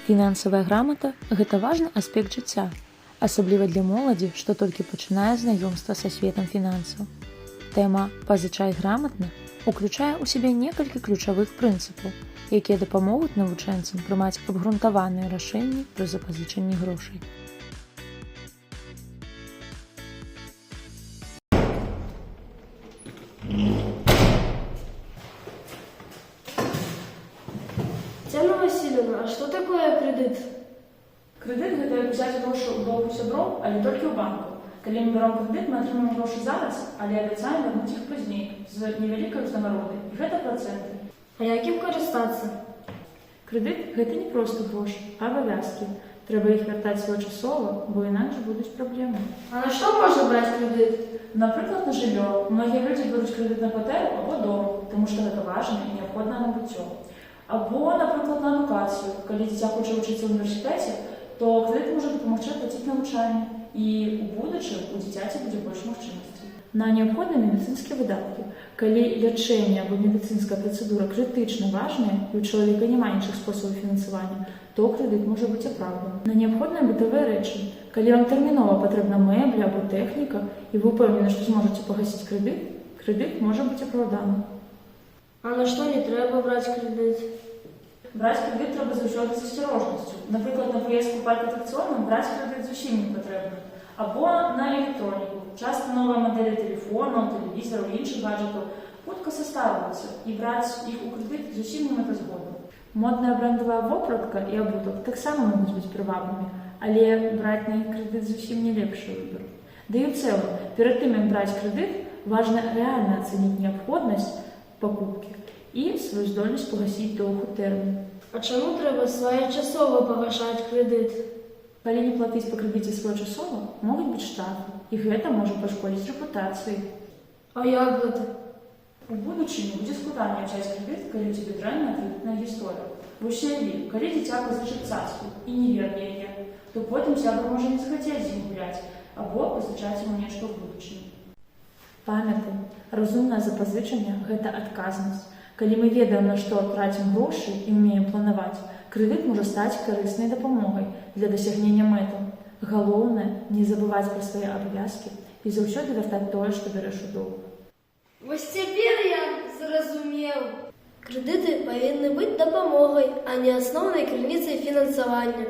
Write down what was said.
Фінансавая грамата – гэта важны аспект жыцця, асабліва для моладзі, што толькі пачынае знаёмства са светам фінансаў. Тэма «Пазычай граматна» уключае ў сябе некалькі ключавых прынцыпаў, якія дапамогуць навучэнцам прымаць абгрунтаваныя рашэнні пры запазычанні грошай. Тетяна Васильевна, а что такое кредит? Кредит – гэта як узяць грошы ў доўгу сяброў, але толькі ў банку. Калі мы бяром кредит, мы атрымаем грошы зараз, але абяцаем вярнуць іх пазней, з невялікай узнагародай. І гэта працэнты. А якім карыстацца? Кредит – гэта не проста грошы, а абавязкі. Трэба іх вяртаць своечасова, бо інакш будуць праблемы. А на што можна браць кредит? Напрыклад, на жыллё. Многія людзі бяруць кредит на кватэру або дом, таму што гэта важна і неабходнае набыццё. Або, напрыклад, на адукацыю. Калі дзіця хоча вучыцца ў універсітэце, то кредит можа дапамагчы аплаціць навучанне, і ў будучым у дзіцяці будзе больш магчымасцей. На неабходныя медыцынскія выдаткі. Калі лячэнне або медыцынская працэдура крытычна важная і ў чалавека няма іншых спосабаў фінансавання, то кредит можа быць апраўданы. На неабходныя бытавыя рэчы. Калі вам тэрмінова патрэбна мэбля або тэхніка, і вы ўпэўнены, што зможаце пагасіць кредит можа быць апраўданы. А на што не трэба браць кредит? Браць кредит трэба заўсёды з асцярожнасцю. Напрыклад, на паездку ў парк атракцыёнаў браць кредит зусім не патрэбна. Або на электроніку. Часта новыя мадэлі тэлефонаў, тэлевізараў і іншых гаджетаў хутка састарваюцца, і браць іх у кредит зусім немэтазгодна. Модная брэндавая вопратка і абутак таксама могуць быць прывабнымі, але браць на іх кредит зусім не лепшы выбар. Да і ў цэлым, перад тым, як браць кредит, важна рэальна ацаніць неабходнасць пакупкі і сваю здольнасць пагасіць доўг у тэрмін. А чаму трэба своечасова пагашаць кредит? Калі не плаціць па крэдыце своечасова, могуць быць штрафы, і гэта можа пашкодзіць рэпутацыі. А як гэта? У будучыні будзе складаней ўзяць крэдыт, калі ў цябе дрэнная крэдытная гісторыя. Вось уяві, калі дзіця пазычыць цацку і не верне яе, то потым сябар можа не захацець з ім гуляць або пазычаць яму нешта ў будучыні. Памятай, разумнае запазычанне – гэта адказнасць. Калі мы ведаем, на што трацім грошы і ўмеем планаваць, крэдыт можа стаць карыснай дапамогай для дасягнення мэтаў. Галоўнае – не забываць пра свае абавязкі і заўсёды вяртаць тое, што бярэш у доўг. Вось цяпер я зразумеў. Крэдыты павінны быць дапамогай, а не асноўнай крыніцай фінансавання.